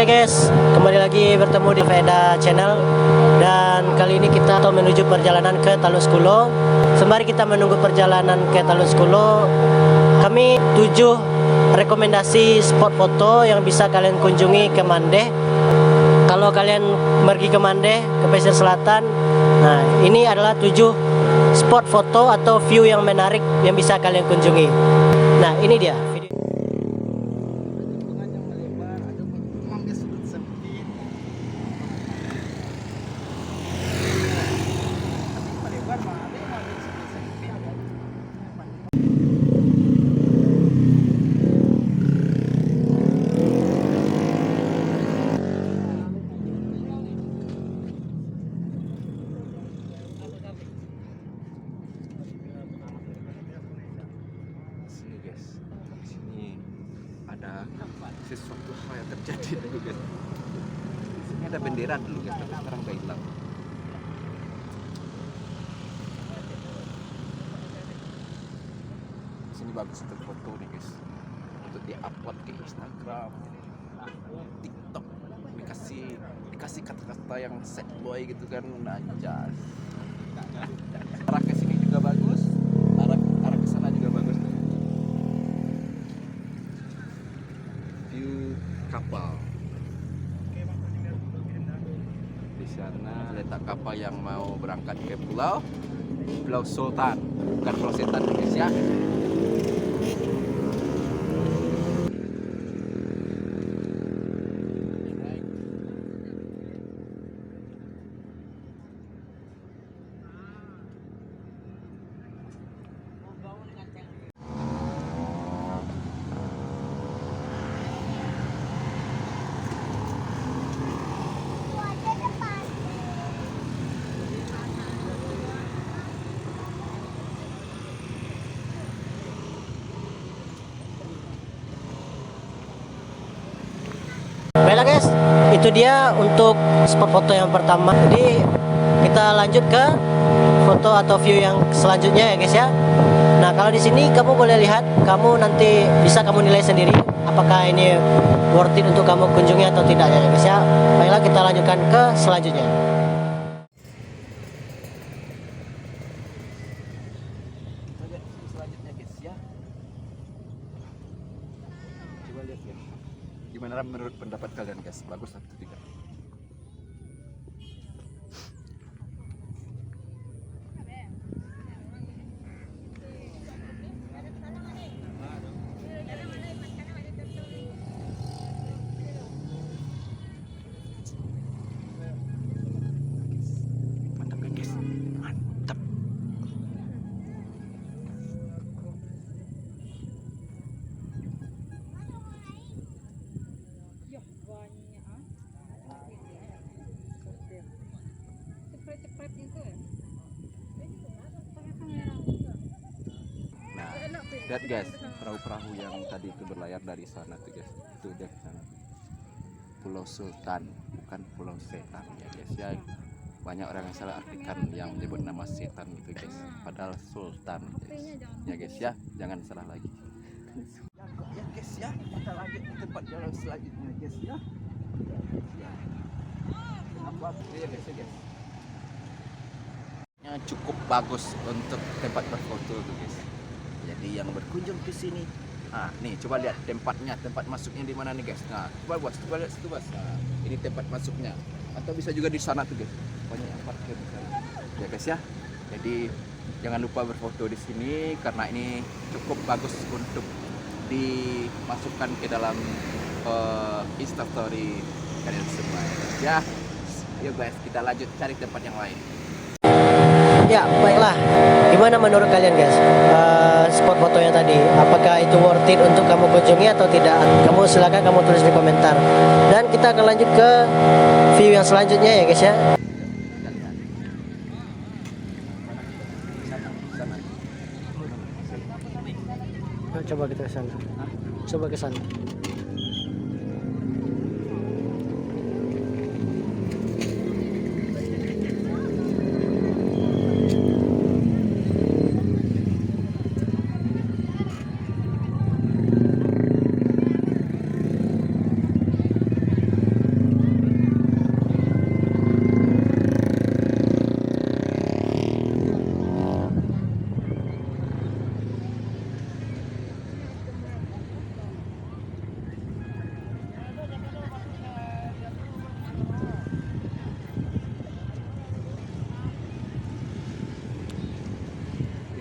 Oke guys, kembali lagi bertemu di Veda Channel. Dan kali ini kita menuju perjalanan ke Talus Kulo. Sembari kita menunggu perjalanan ke Talus Kulo, kami 7 rekomendasi spot foto yang bisa kalian kunjungi ke Mandeh. Kalau kalian pergi ke Mandeh, ke pesisir selatan, nah ini adalah 7 spot foto atau view yang menarik yang bisa kalian kunjungi. Nah ini dia video. Sesuatu hal yang terjadi dulu guys. Di sini ada bendera dulu guys, tapi sekarang udah hilang. Di sini bagus untuk foto nih guys, untuk di-upload ke Instagram, TikTok. Dikasih kata-kata yang sad boy gitu kan, anjas. Arah ke sini juga bagus, arah ke sana juga bagus. View kapal. Di sana letak kapal yang mau berangkat ke Pulau Sultan, bukan Pulau Setan guys ya. Baiklah guys, itu dia untuk spot foto yang pertama. Jadi kita lanjut ke foto atau view yang selanjutnya ya guys ya. Nah kalau di sini kamu boleh lihat, kamu nanti bisa kamu nilai sendiri apakah ini worth it untuk kamu kunjungi atau tidak ya guys ya. Baiklah kita lanjutkan ke selanjutnya. Selanjutnya guys ya. Coba lihat guys. Gimana menurut pendapat kalian guys? Bagus atau tidak? Mantap kan guys? Mantap. Lihat guys, perahu-perahu yang tadi itu berlayar dari sana tuh guys. Itu udah sana. Pulau Sultan, bukan Pulau Setan ya guys ya. Banyak orang yang salah artikan yang menyebut nama setan gitu guys. Padahal Sultan guys. Ya guys ya, jangan salah lagi. Ya guys ya, kita lanjut ke tempat jalan selanjutnya guys ya. Apa ya guys ya guys. Cukup bagus untuk tempat berfoto tuh guys. Jadi yang berkunjung ke sini, nih coba lihat tempatnya, tempat masuknya di mana nih guys. Nah, coba lihat situ bos. Nah, ini tempat masuknya. Atau bisa juga di sana tuh guys. Banyak yang parkir di sana. Ya guys ya. Jadi jangan lupa berfoto di sini karena ini cukup bagus untuk dimasukkan ke dalam Instastory kalian semua ya. Yuk guys, kita lanjut cari tempat yang lain. Ya baiklah, gimana menurut kalian guys spot fotonya tadi? Apakah itu worth it untuk kamu kunjungi atau tidak? Kamu silakan kamu tulis di komentar. Dan kita akan lanjut ke view yang selanjutnya ya guys ya. Coba kita ke sana. Coba ke sana.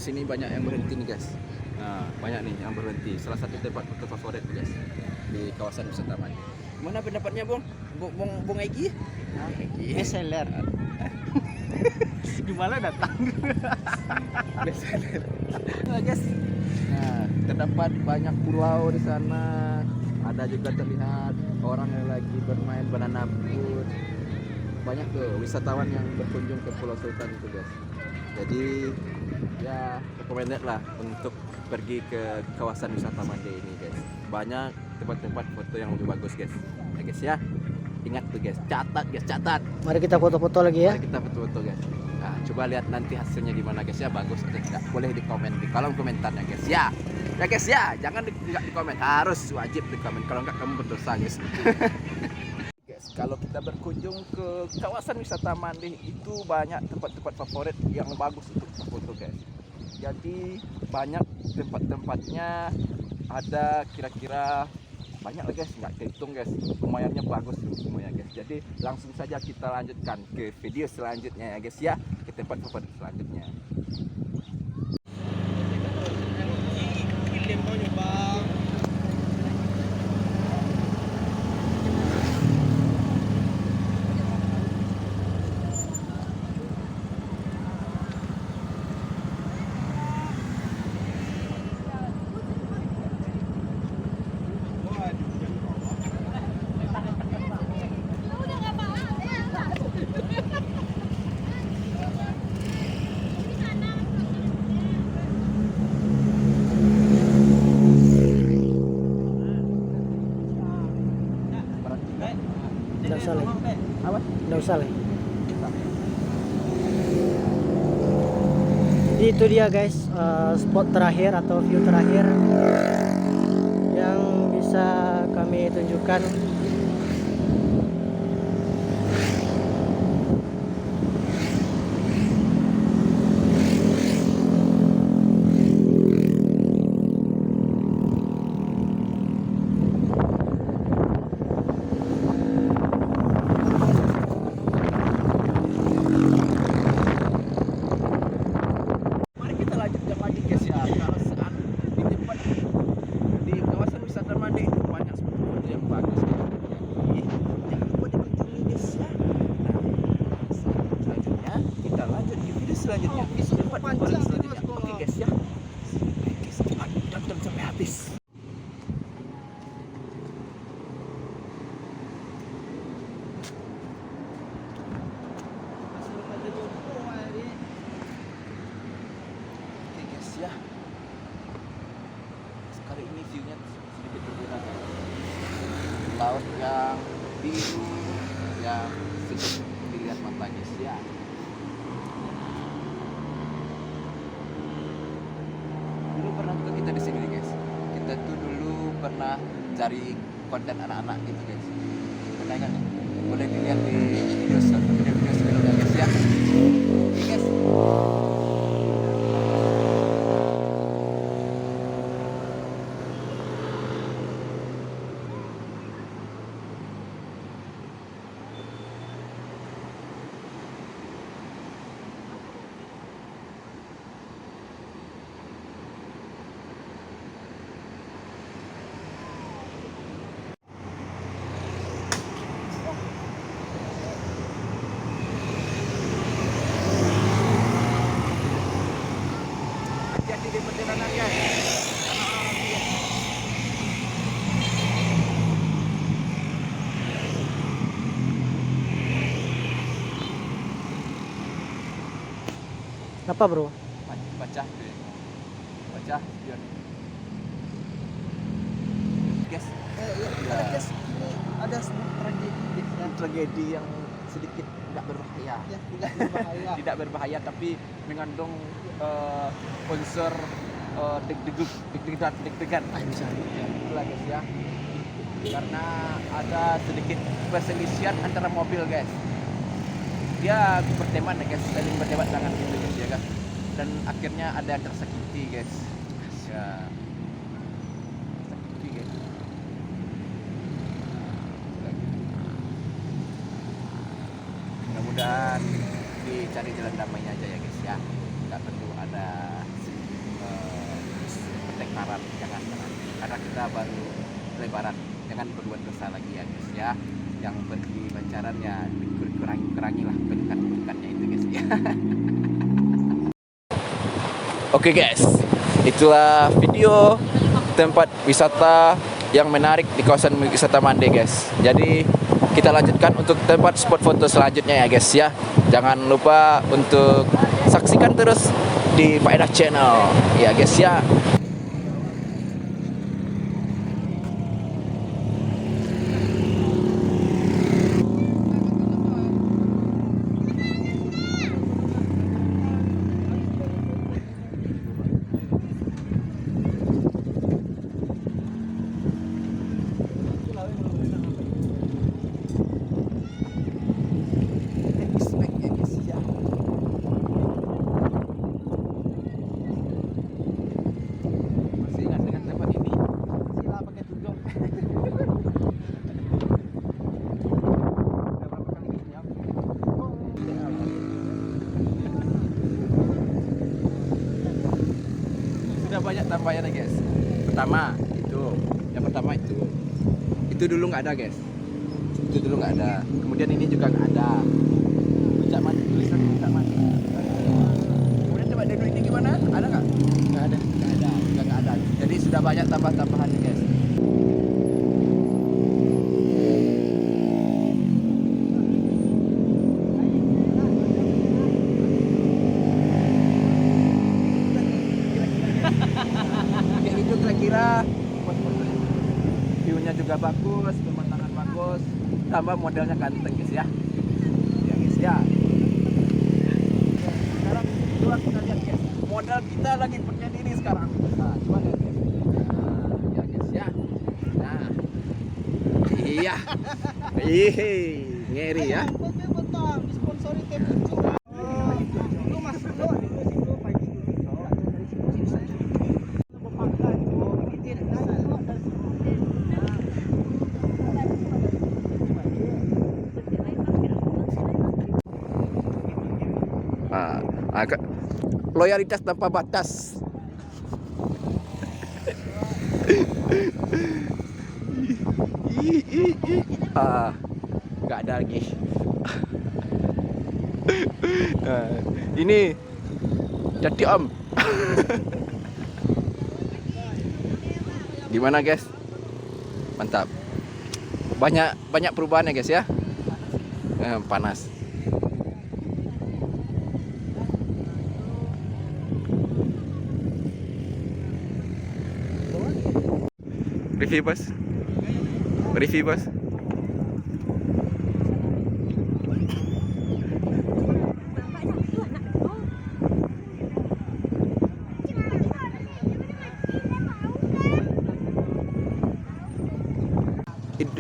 di sini banyak yang berhenti nih guys. Nah, banyak nih yang berhenti. Salah satu tempat foto favorit guys di kawasan wisata Mandi. Gimana pendapatnya, Bung? Bung Egi? Egi. Bestseller. Gimana datang? Bestseller. Nah, guys. Nah, terdapat banyak pulau di sana. Ada juga terlihat orang yang lagi bermain banana boat. Banyak tuh wisatawan yang berkunjung ke Pulau Sultan itu guys. Jadi ya recommended lah untuk pergi ke kawasan wisata Mande ini guys. Banyak tempat-tempat foto yang lebih bagus guys. Ya guys ya. Ingat tuh guys, catat guys, catat. Mari kita foto-foto lagi ya. Mari kita foto-foto guys. Nah, coba lihat nanti hasilnya gimana guys ya, bagus atau tidak. Boleh di komen di kolom komentarnya guys ya. Ya guys ya, jangan di komen, harus wajib di komen. Kalau enggak kamu berdosa guys. Guys, kalau kita berkunjung ke kawasan wisata Mande itu banyak tempat-tempat favorit yang bagus untuk foto guys. Jadi banyak tempat-tempatnya, ada kira-kira banyak lah guys, nggak kehitung guys, lumayannya bagus semuanya guys. Jadi langsung saja kita lanjutkan ke video selanjutnya ya guys ya, ke tempat favorit selanjutnya. Nggak usah lah. Apa? Nggak usah lah. Jadi itu dia guys, spot terakhir atau view terakhir yang bisa kami tunjukkan. Mari kita lanjutkan lagi guys ya. Kalau saat di tempat di kawasan wisata Mande itu banyak spot yang bagus gitu. Jadi jangan lupa dikunjungi guys ya. Nah, selanjutnya kita lanjut di video selanjutnya. Di tempat favorit selanjutnya. Oke guys ya. Oke guys, cepat tonton sampai habis. Oke guys ya. Sekali ini view-nya sedikit berbeda guys. Laut yang biru yang sejuk dilihat mata guys ya. Dulu pernah juga kita di sini nih guys. Kita tuh dulu pernah cari konten anak-anak gitu guys. Pernah kan? Boleh dilihat di video sebelumnya guys ya. Oke guys. Hati-hati di perjalanan guys. Apa bro? Baca deh. Baca spion. Guys, Ada guys, ini ada sebuah tragedi yang tragedi yang sedikit tidak berbahaya. tidak berbahaya. Tidak berbahaya tapi mengandung unsur deg-degan. Itulah guys ya. Karena ada sedikit perselisihan antara mobil guys. Dia berteman ya guys, saling berdebat tangan gitu guys ya kan. Dan akhirnya ada yang tersakiti guys. Ya. Tersakiti guys. Mudah-mudahan dicari jalan damainya aja ya guys ya. Nggak perlu ada bakaran, jangan. Karena kita baru lebaran, jangan berbuat dosa lagi ya guys ya. Yang pergi pacaran ya kurangi lah pelukan-pelukannya itu guys ya. Oke guys, itulah video tempat wisata yang menarik di kawasan wisata Mande guys. Jadi kita lanjutkan untuk tempat spot foto selanjutnya ya guys ya. Jangan lupa untuk saksikan terus di Faedah Channel ya guys ya. Masih ingat dengan tempat ini? Sila pakai tudung. Sudah banyak tambahnya guys. Yang pertama itu dulu nggak ada guys. Itu dulu nggak ada. Kemudian ini juga nggak ada. Puncak Mandi, tulisan Puncak Mandi. Kemudian tempat dulu ini gimana? Ada nggak? Nggak ada. Juga nggak ada. Jadi sudah banyak tambahan guys. Kayak gitu kira-kira. View-nya juga bagus, pemandangan bagus, tambah modelnya ganteng guys ya. Ya guys ya. Sekarang luar kita lihat guys. Model kita lagi berdiri sekarang. Nah, coba lihat guys. Nah, ya guys ya. Nah. Iya. Ngeri ya. Disponsori Kebucu. Lu masuk doang di situ pagi dulu. Loyalitas tanpa batas. Nggak ada lagi. Ini jadi om. Gimana guys? Mantap. Banyak perubahan ya guys ya. Panas. Review bos.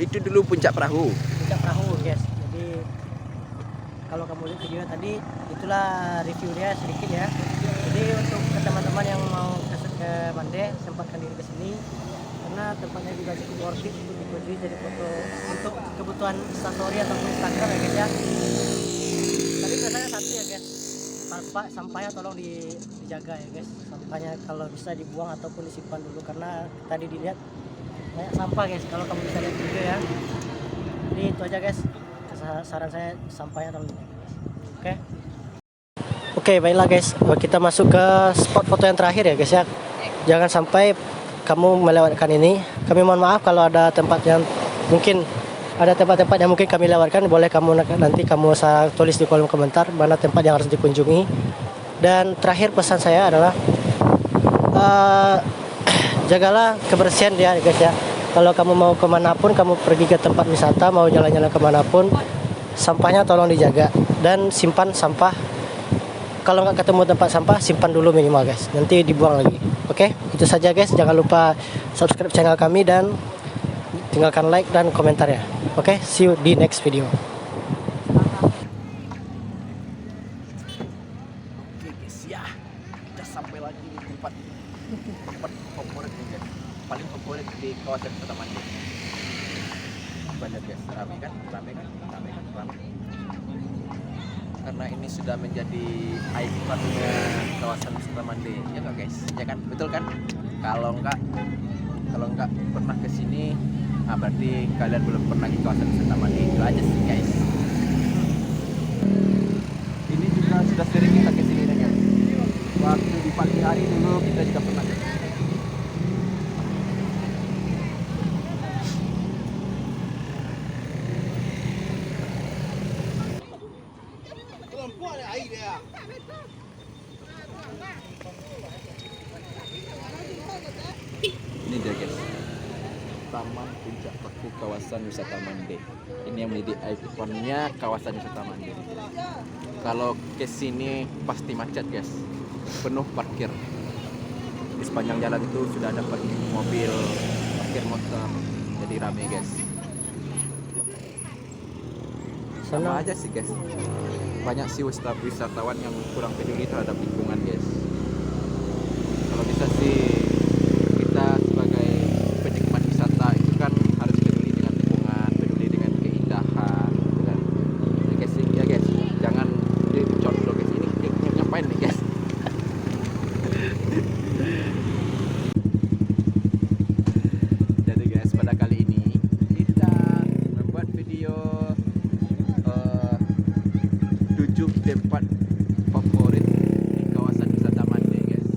Itu dulu puncak perahu guys. Jadi kalau kamu lihat video tadi, itulah reviewnya sedikit ya. Jadi untuk teman-teman yang mau ke Mande, sempatkan diri ke sini karena tempatnya juga cukup worth it untuk dikunjungi, jadi foto untuk kebutuhan instastory atau Instagram ya guys ya. Tadi biasanya satu ya guys, sampahnya tolong dijaga ya guys. Sampahnya kalau bisa dibuang ataupun disimpan dulu karena tadi dilihat banyak sampah guys, kalau kamu bisa lihat video ya. Jadi itu aja guys, saran saya sampahnya tolong dijaga guys. Oke, baiklah guys, kita masuk ke spot foto yang terakhir ya guys ya. Jangan sampai kamu melewatkan ini. Kami mohon maaf kalau ada tempat yang mungkin kami lewatkan. Boleh nanti kamu tulis di kolom komentar mana tempat yang harus dikunjungi. Dan terakhir pesan saya adalah jagalah kebersihan ya guys ya. Kalau kamu mau kemanapun, kamu pergi ke tempat wisata, mau jalan-jalan kemanapun, sampahnya tolong dijaga dan simpan sampah. Kalau nggak ketemu tempat sampah, simpan dulu minimal guys, nanti dibuang lagi. Oke, itu saja guys. Jangan lupa subscribe channel kami dan tinggalkan like dan komentar ya. Oke, see you di next video. Oke guys ya, kita sampai lagi di tempat favorit nih guys. Paling favorit di kawasan Kota Mande. Banyak guys, rame kan? karena ini sudah menjadi ikonnya kawasan wisata Mande. Ya nggak guys? Ya kan? Betul kan? Kalau nggak pernah ke sini, berarti kalian belum pernah ke kawasan wisata Mande. Itu aja sih guys. Ini juga sudah sering kita ke sini guys. Waktu di pagi hari dulu kita juga pernah ke sini. Perempuan ada air dia. Ini dia guys, Taman Puncak Paku kawasan wisata Mande. Ini yang menjadi ikonnya kawasan wisata Mande. Kalau ke sini pasti macet guys, penuh parkir. Di sepanjang jalan itu sudah ada parkir mobil, parkir motor, jadi rame guys. Sama aja sih guys, banyak sih wisatawan yang kurang peduli terhadap lingkungan guys. Kalau bisa sih kita sebagai penikmat wisata itu kan harus peduli dengan lingkungan, peduli dengan keindahan gitu kan. Ya guys, ya guys, jangan contoh guys, ini ngapain nih guys. Jadi guys, pada kali ini kita membuat video 7 tempat favorit di kawasan wisata Mande guys.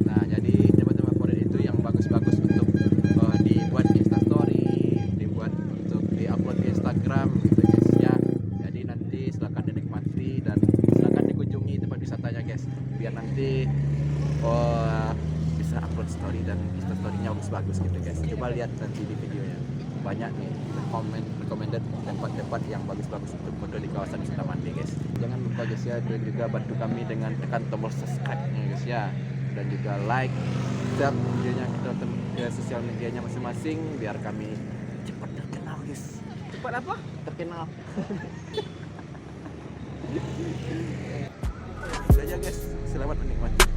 Nah, jadi tempat-tempat favorit itu yang bagus-bagus untuk dibuat instastory, dibuat untuk diupload di Instagram gitu guys ya. Jadi nanti silakan dinikmati dan silakan dikunjungi tempat wisatanya guys, biar nanti bisa upload story dan instastorynya bagus-bagus gitu guys. Coba lihat nanti di videonya, banyak nih recommended tempat-tempat yang bagus-bagus untuk foto di kawasan wisata Mande guys. Jangan lupa guys ya, dan juga bantu kami dengan tekan tombol subscribe-nya guys ya, dan juga like, share videonya ke sosial medianya masing-masing biar kami cepat terkenal guys. Cepat apa? Terkenal. Itu aja guys, selamat menikmati.